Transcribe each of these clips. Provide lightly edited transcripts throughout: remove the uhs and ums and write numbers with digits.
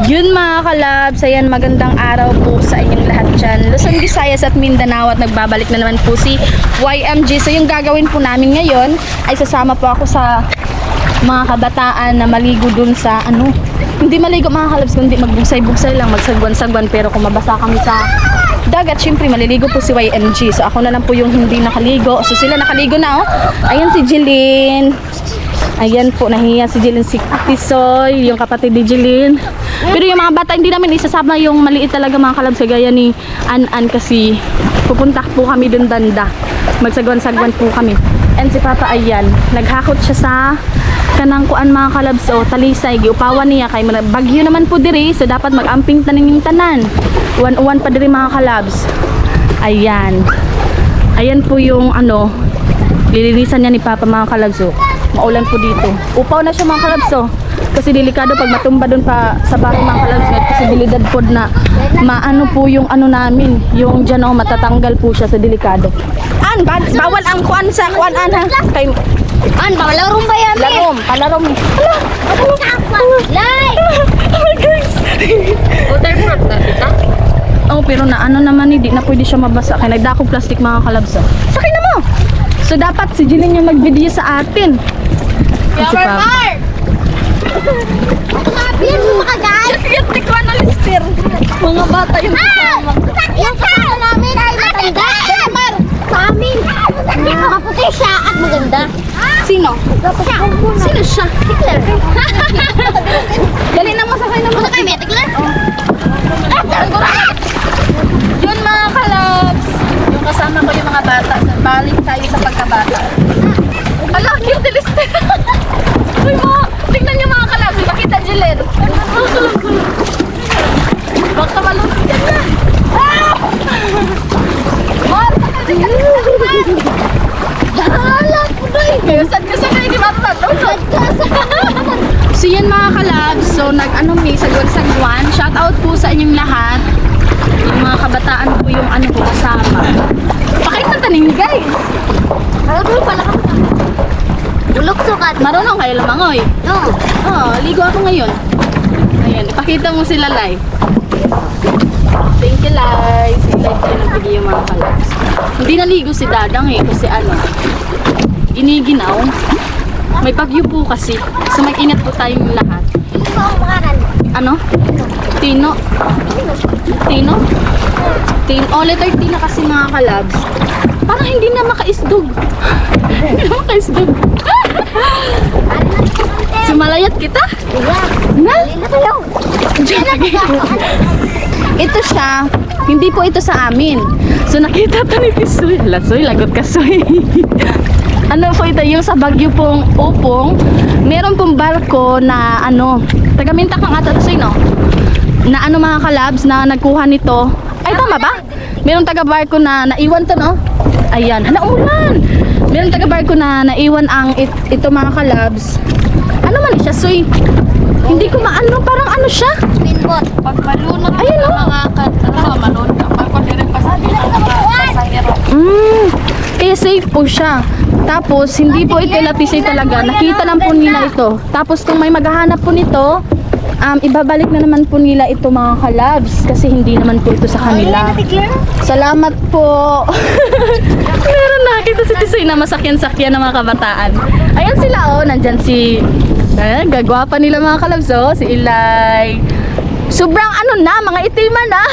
Yun mga kalabs, ayan, magandang araw po sa inyong lahat dyan. Luzon, Visayas at Mindanao, at nagbabalik na naman po si YMG. So yung gagawin po namin ngayon ay sasama po ako sa mga kabataan na maligo dun sa hindi maligo mga kalabs, kundi magbugsay-bugsay lang, magsagwan-sagwan. Pero kung mabasa kami sa dagat, syempre maliligo po si YMG. So ako na lang po yung hindi nakaligo. So sila nakaligo na, oh. Ayan si Jeline. Ayan po, nahiya si Jeline, si Tisoy, yung kapatid ni Jeline. Pero yung mga bata, hindi namin isasama yung maliit talaga mga kalabs, gaya ni An-An, kasi pupunta po kami dun banda. Magsagwan-sagwan po kami. And si Papa, ayan, naghakot siya sa kanang kuan mga kalabs, o talisay, giupawan niya kay bagyo naman po diri, so dapat mag-amping taning yung tanan. Uwan-uwan pa diri mga kalabs. Ayan. Ayan po yung lilinisan niya ni Papa mga kalabs, oh. Maulan po dito. Upaw na siya mga kalabs, oh. Kasi delikado pag matumba doon pa sa bahay mga kalabs, kasi delikado po na maano po yung namin, yung dyan, oh, matatanggal po siya sa delikado. Bawal ang kuan sa kuan ha. Kay Bawal ba yan? Palarom. Lay! Oh guys. Waterproof na kita? Oh, pero naman hindi na pwede siya mabasa. Kaya nagdakog plastic mga kalabs, oh. Sakay na mo. So dapat si Jeline yung mag-video sa atin. Yan mo mga guys! Yan, tikwa na lister. Mga bata yung kasama. Yung kasama namin ay matanda! Sa amin! Maputi siya at maganda. Sino? Sino siya? Hitler! Dali na mo, sakay na mo. Ano kayo, may Hitler? Yun mga kalabs, yung kasama ko yung mga bata. Balik tayo sa pagkabata. Ala, cute lister. Uy mo, tingnan nyo mga kalabs. Makita Jeline. Baka malunod yan na. So yan mga kalabs, so may sagwan-sagwan. Shout out po sa inyong lahat. Yung mga kabataan po yung po kasama. Pakita taning guys. Ano po pala ka? Bulok sukat. Marunong kayo lamangoy. No. Oo, ligo ako ngayon. Ayan, ipakita mo sila live. Thank you, live. Live kayo ng video mga kalabs. Hindi naligo si Dadang kasi giniginaw. May bagyo po kasi. So mag-ingat po tayong lahat. Ito ang pangalan. Tino? Oh, letter T na kasi mga kalabs. Parang hindi na makaisdog. Hindi na makaisdog. Sumalayat kita? Na? Hindi kayo. Ito siya. Hindi po ito sa amin. So nakita to ni Tisoy. Lasoy, lagot ka soy. Ano po ito, yung sa Bagyo pong Upong, meron pong barko na taga-Mintak ang ata Tisoy, no? Na mga kalabs na nagkuha nito. Ay, tama ba? Meron taga-barko na naiwan to, no? Ayan, umulan! Meron taga-barko na naiwan ito mga kalabs. Ano man siya, Soy? Hindi ko parang siya? Spinbot. Pag malunod Ayun, ka no? mga malunod ka. Pag pwede pasabi ng mga pasahero. Kaya safe po siya. Tapos, hindi po ito lapisay talaga. Nakita lang po nila ito. Tapos, kung may maghahanap po nito, ibabalik na naman po nila ito mga kalabs. Kasi hindi naman po ito sa kanila. Salamat po. Meron nakita si Tisoy na masakyan-sakyan ng mga kabataan. Ayan sila, oh. Nandyan si... gagwapa nila mga kalabs, oh. Si Ilay. Sobrang mga itiman na.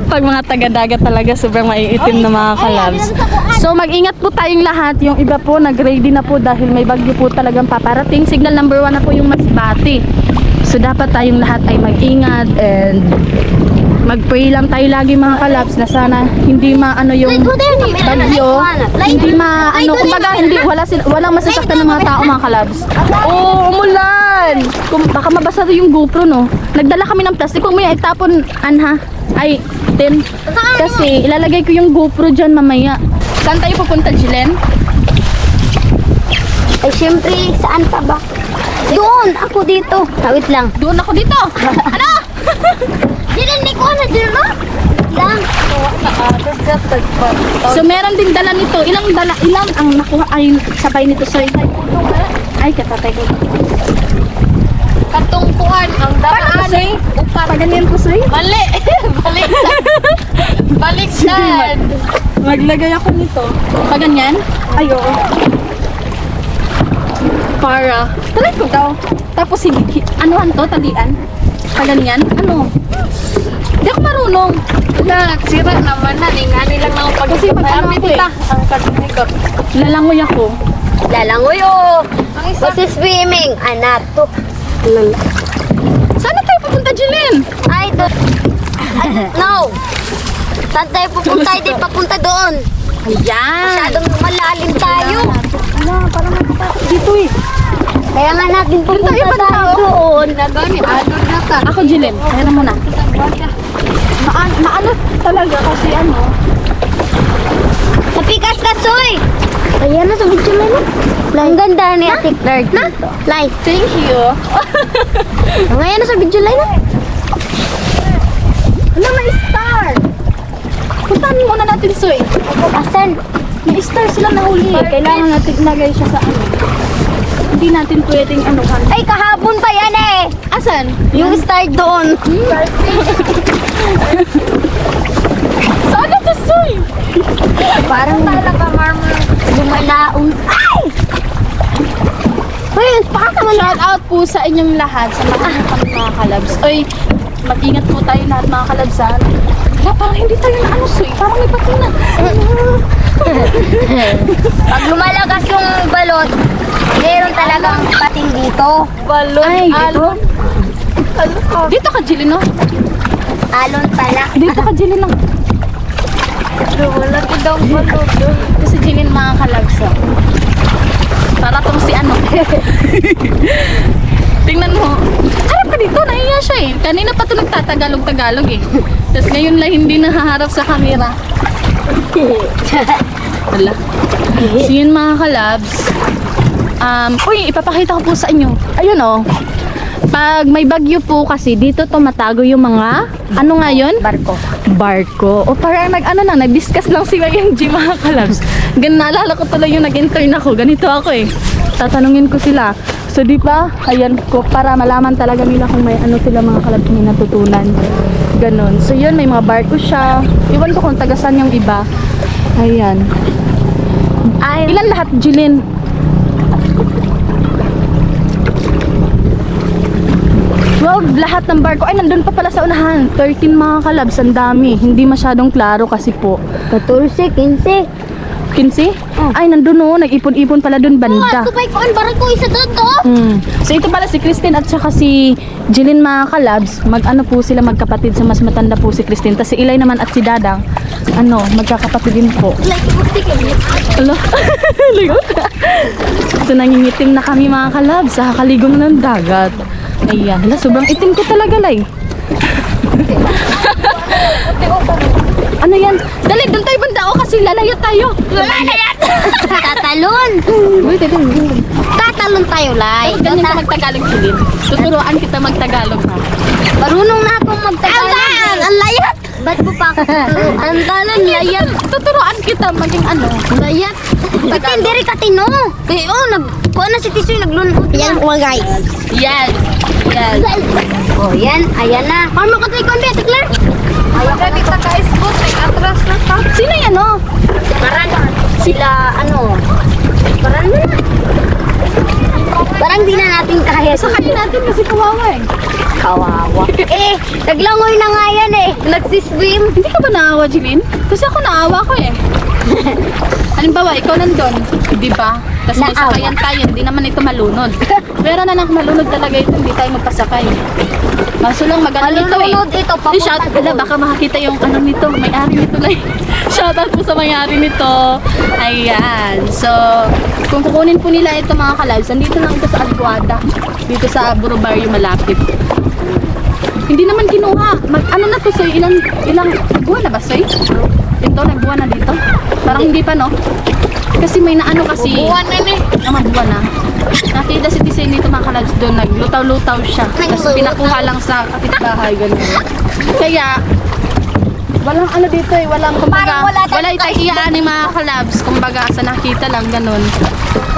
Pag mga taga-dagat talaga, sobrang maiitim na mga kalabs. So mag-ingat po tayong lahat. Yung iba po nag-ready na po dahil may bagyo po talagang paparating. Signal number 1 na po yung Masbate. So dapat tayong lahat ay mag-ingat and mag-pray lang tayo lagi mga kalabs na sana hindi yung bagyo, hindi kumbaga walang masasaktan ng mga tao mga kalabs. Oh, umulan! Baka mabasa yung GoPro, no? Nagdala kami ng plastic. Kung may itapon, ay, tin. Kasi ilalagay ko yung GoPro dyan mamaya. Saan tayo pupunta, Jeline? Ay, syempre, saan pa ba? Doon, ako dito. Wait lang. Doon ako dito! Ano? Hindi ko dito, no? Lang. So meron din dala nito. Ilang ang nakuha ay sabay nito sa ay katatay ko. Katungkuhan ang daan. Paano kasi? ganyan ko sa'yo. Mali! Baliktad! Baliktad! Maglagay ako nito. Pa ganyan? Ay, oo. Para. Talay ko daw. Tapos, anuhan to? Talian? Pa ganyan? Ano? Hindi ako marunong. Wala, sira naman na. Ingani lang ako pag Kasi pag ano ako eh. Ang kasinikot. Lalangoy ako. Lalangoy oh. Kasi swimming. Anak to. Saan na tayo pupunta, Jilin? Ay, doon. No. Saan tayo pupunta? Hindi papunta doon. Ayan. Masyadong malalim tayo. Dito eh. Kaya nga natin pupunta tayo ba tayo tao? doon. Nagani, adon na ka. Ako, Jilin. Ayan mo na. Maano talaga kasi ano. Napikas ka, Soy. Ayan na, sa video na no. Ang ganda ni Ate Clark dito. Like. Thank you. Ngayon na sa video line na. Ano, may star. Puntahan muna natin, Soy. Asan? May star sila nahuli. Kailangan natin ilagay siya sa ano. Hindi natin pwedeng anuhan. Ay, kahapon pa yan eh. Asan? Yung start doon. Saan na to, Soy? Parang talaga marmol. Lumalaon. Ay! Uy, pakakaman na. Shout out po sa inyong lahat sa mga kalabs. Oy, mag-ingat po tayo lahat mga kalabsan. Wala, parang hindi tayo na ano, Soy. Parang may patina. Pag lumalagas yung balot, meron talagang pating dito. Balon. Ay, dito? Dito ka, Jilin, no? Alon pala. Dito ka, Jilin, no? Wala ko daw balon. Ito si Jilin mga kalabsa. Para tong si ano. Tingnan mo. Harap ka dito, nahiya siya eh. Kanina pa ito nagtatagalog-tagalog eh. Tapos ngayon lang hindi nahaharap sa camera. Wala. So yun mga kalabs. Uy, ipapakita ko po sa inyo. Ayun oh. Pag may bagyo po kasi dito tumatago yung mga ano nga yun? Barko. O parang nag-discuss lang si YMG mga kalabs. Naalala ko tuloy yung nag-intern ako. Ganito ako eh. Tatanungin ko sila. So di ba, ayan ko para malaman talaga nila kung may ano sila mga kalabs may natutunan. Ganon. So yun, may mga barko siya. Iwan ko kung tagasan yung iba. Ayan. Ilan lahat, Jilin? Lahat ng barko. Ay, nandun pa pala sa unahan. 13 mga kalabs. Ang dami. Hindi masyadong klaro kasi po. 14, 15. 15? Ay, nandun oh. Nag-ipon-ipon pala dun banda. Subay ko ang barko isa doon to. So, ito pala si Christine at saka si Jilin mga kalabs. Mag-ano po sila magkapatid. Sa mas matanda po si Christine. Tapos si Ilay naman at si Dadang. Ano, magkakapatid din po. Like, Alo? Ligot? So, nangingitim na kami mga kalabs sa kaligong ng dagat. Ayan. Hala, sobrang itim ko talaga, Lay. Ano yan? Dali, doon tayo banda o kasi lalayo tayo. Lalayat! Tatalon! Tatalon tayo, Lai. Ay, ganyan ka magtagalog, Jilin. Tuturuan kita magtagalog ha. Marunong na akong magtagalog. Ang layat! Ba't mo pa ako tuturuan? Ang talon, layat. Tuturuan kita maging ano. Layat. Ba't hindi rin katino? Kaya kuha na si Tisoy naglunod. Yan po guys. Yes. Yes. Oh, yan. Ayan na. Paano ka tayo kung Betty Claire? Ayaw ka di ka-spot. May atras na ka. Sino yan o? Parang sila parang parang di na natin kaya. Sakayin natin kasi kawawa eh. Kawawa. Naglangoy na nga yan eh. Nagsiswim. Hindi ka ba naawa, Jilin? Kasi ako naawa ko eh. Halimbawa, ikaw nandun, di ba? Tapos may Naawa. sakayan tayo, hindi naman ito malunod. Pero na malunod talaga ito, hindi tayo magpasakay. Maso lang maganda ito eh. Malunod ito, Di, shout, papunta ala, doon. baka makakita yung ano nito, may-ari nito lang. Shoutout po sa may-ari nito. Ayan. So, kung kukunin po nila ito mga kalabs, nandito lang ito sa Albuada. Dito sa Burubarrio malapit. Hindi naman kinuha. Ano na to, Soy? Ilang buwan na ba, Soy? Ito, nagbuwan na dito. Parang hindi pa, no? Kasi may naano kasi. Buwan na ni. Buwan na. Nakita si Tisay dito mga kalabs doon. Naglutaw-lutaw siya. Tapos pinakuha lang sa kapitbahay. Ganun. Kaya, walang ano dito eh. Walang, kumbaga, Parang wala tayong wala itang iyaan ng mga kalabs. Kumbaga, sa nakita lang, ganun.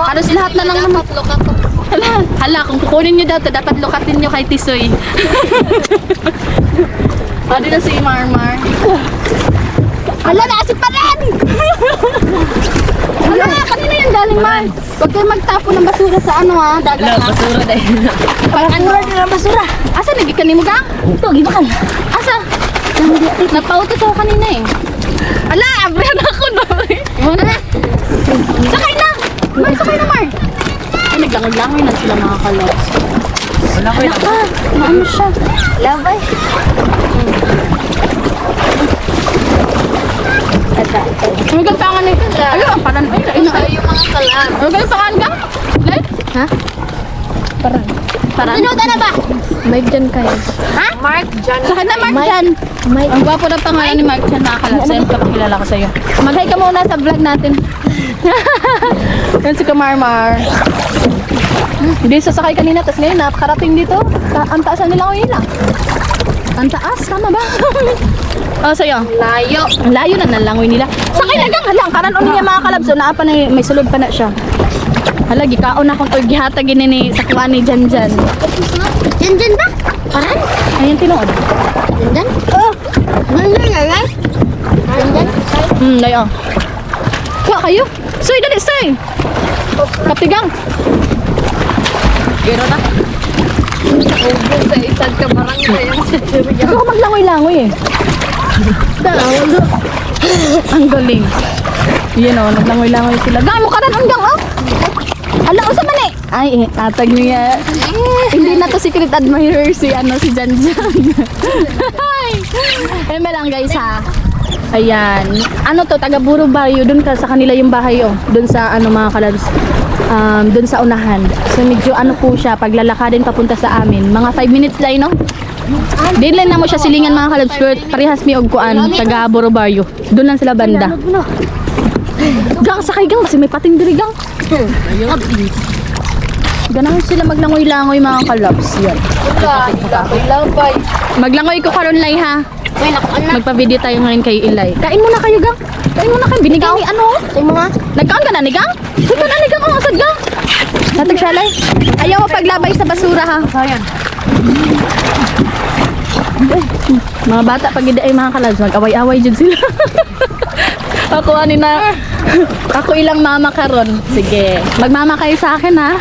Halos lahat na lang naman. Hala, kung kukunin nyo daw to, dapat lukatin nyo kay Tisoy. Pwede na si Marmar. Hala, nasi pa rin! Hala, kanina yung galing, Mar. Huwag kayo magtapo ng basura sa ano ha, dagat ha. basura dahil. Basura na basura. Asa, nagikanin mo gang? Ito, gibakan. Asa? Nagpautos ako kanina eh. Ala, abyan ako na eh. Sakay na! Mar, sakay na, Mar. Ay, naglangoy-langoy na sila mga kalogs. Wala ko yun. Maano siya? Labay. Huwag pangan eh. Ano, ang paran. Ay, Yung mga kalan. huwag pangan ka? Like? Ha? Paran. Paran? Pinuta na ba? Mike dyan kayo. Ha? Mark, John. Sakit na Mark Mike. dyan. Mike. Ang gwapo na pangalan ni Mark dyan nakakalap. Sa'yo, kapakilala ko sa'yo. Mag-hi ka muna sa vlog natin. Yan si Kamarmar. Hindi sasakay kanina, tapos ngayon napakarating dito. Ang taas na nila ko lang. Ang taas, tama ba? Oh, sa'yo. Layo. Ang layo na nalangoy nila. Sakay na gang halang karan uni niya mga kalabso naa pa na may sulod pa na siya. Hala gikaon na kung gihatag ini sa kuan ni Janjan. Dyan ba? Paran? Ayan tinuod. Dyan? Oh. Nandun na, right? Dyan? Layo. Kuha kayo. Soy dali soy. Kapigang. Gero na. Ubo sa isang kabarangay. Ako maglangoy-langoy eh. Ang galing. Yan o, naglangoy-langoy sila. Gamo ka rin hanggang oh. Hala, usa man eh. Ay, atag niya. Hindi na to secret admirer si si Janjan. Eme lang guys ha. Ayan. Ano to, taga Buro Barrio. Doon ka sa kanila yung bahay oh. Doon sa ano mga kalabs. Doon sa unahan. So medyo ano po siya, paglalakadin papunta sa amin. Mga 5 minutes lang no? Din lang na mo siya silingan mga kalabs. Pero parehas mi og kuan, taga Buro Barrio. Doon lang sila banda. Gang, sakay gang. Kasi may pating diri gang. Ganahan sila maglangoy-langoy mga kalabs. Yan. Labay. Maglangoy ko karon lay ha. Uy, naku, anak. Magpa-video tayo ngayon kay Ilay. Kain muna kayo, gang. Kain muna kayo. Binigay ni ano? Sa mga. Nagkaon ka na ni gang? Ito na ni gang. Ang asad gang. Natag salay. Ayaw mo paglabay sa basura ha. Sayang. Mga bata pag hindi ay mga kalabs, mag-away-away dyan sila. Ako ani na. Ako ilang mama karon. Sige. Magmama kayo sa akin ha.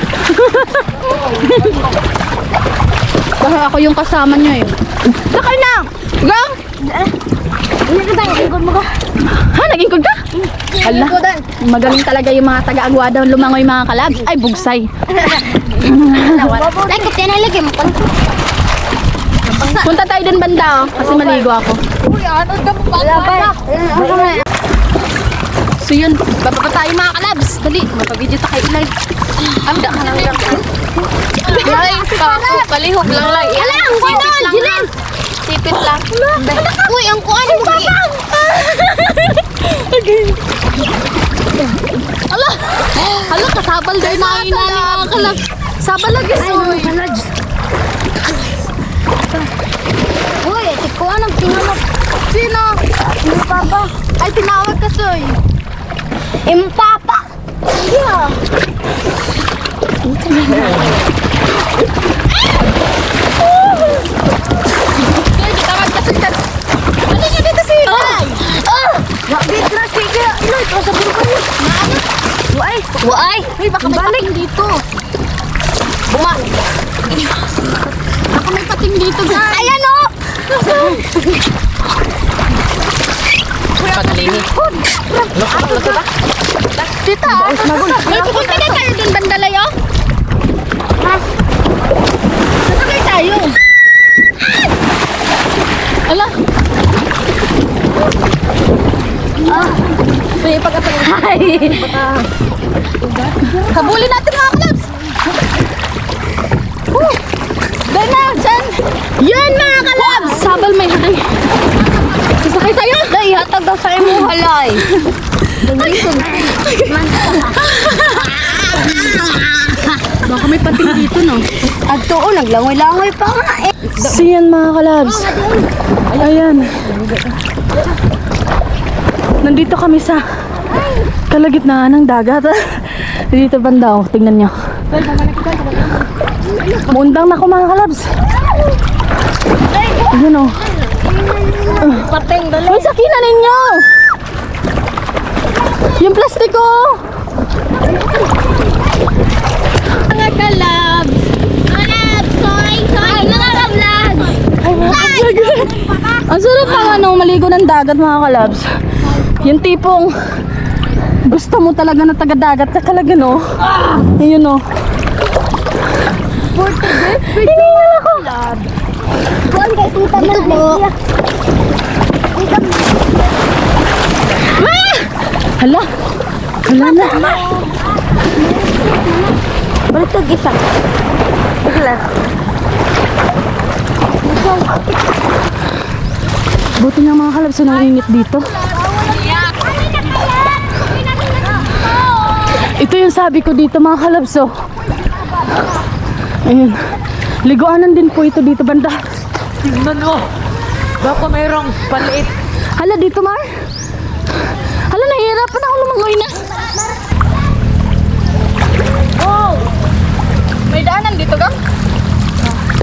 Baka ako yung kasama niyo eh. Sakay na! Gang! Hindi ka tayo, ikot mo ka. Ha? Nag-ingkod ka? Hala. Magaling talaga yung mga taga-agwada lumangoy mga kalabs. Ay, bugsay. Like, kaya nalagay mo. Punta tayo dun banda oh, kasi maligo ako. Uy, ano ka mo Labay. So yun, bababa tayo mga kalabs. Dali, magpa-video ta kay Ilay. Amda ka lang lang. Lay, palihog lang lay. Wala, ang gano'n, Jilin. Sipit lang. Uy, ang kuan mo. Hala, kasabal dahil na mga kalabs. Sabal lagi soy. Uy, si kuan ang tinawag. Sino? Papa. Ay, tinawag ka soy. Impapa. Yeah. Soy, tinawag ka soy. Ano niya dito si Ilay? Wabit na, sige. Ilay, ito sa bulo kayo. Uy. Uy, Uy, baka may pating dito. buma. Baka may pating dito, guys. Ayan o. Paglinis. Tita, may pupunta na tayo dun bandalay, oh. Sasakay tayo. Ala. Sige, pagkatapos. Habulin natin mga kalabs. Dahil na, dyan. Yan mga kalabs. Sabal may hay. Sasakay tayo. Day, hatag daw sa imo halay. Baka may pating dito, no? At to, naglangoy-langoy pa nga eh. So yan mga kalabs. Ayan. Nandito kami sa kalagitnaan ng dagat. Dito banda, oh. Tingnan nyo. Mundang na ako mga kalabs. Yun o. Pateng dali. Uy, sakina ninyo! Yung plastic ko! Mga kalab. Kalab, soy, mga kablog. Ang sarap ng maligo ng dagat mga kalabs. Yung tipong gusto mo talaga na taga-dagat ka talaga, no? Ayun, no? Hiningal ako! Buwan kay tita na po. Hala! Hala na! Balik to gisa. Bigla. Buti nga mga kalabs, ang init dito. Ito yung sabi ko dito mga kalabs, oh. Ayun. Liguanan din po ito dito banda. Tingnan mo. Baka mayroong paliit. Hala dito, Mar. Hala, nahihirapan ako lumangoy na. Oh! May daanan dito, Gang?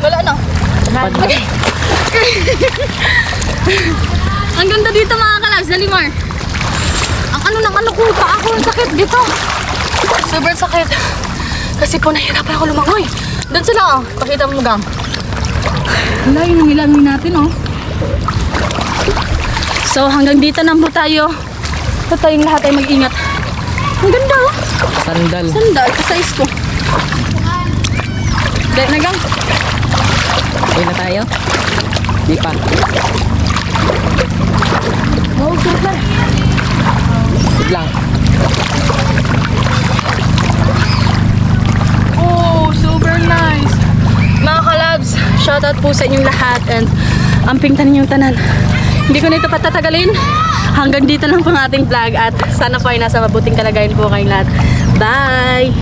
Wala na. Okay. Ang ganda dito mga kalabs. Dali, Mar. Ang ano ko pa ako. Ang sakit dito. Sobrang sakit. Kasi po nahihirapan ako lumangoy. Doon sila, oh. Pakita mo, Gang. Wala, yung nilangoy natin, oh. So hanggang dito na po tayo. So tayong lahat ay mag-ingat. Ang ganda, oh. Sandal. Sandal, size ko. Dahil na, Gang. Okay na tayo? Di pa. Wow, super. Wait lang. Oh, super nice. Mga kalabs, shoutout po sa inyong lahat and amping tanin yung tanan. Hindi ko na ito patatagalin. Hanggang dito lang po ang ating vlog at sana po ay nasa mabuting kalagayan po kayong lahat. Bye!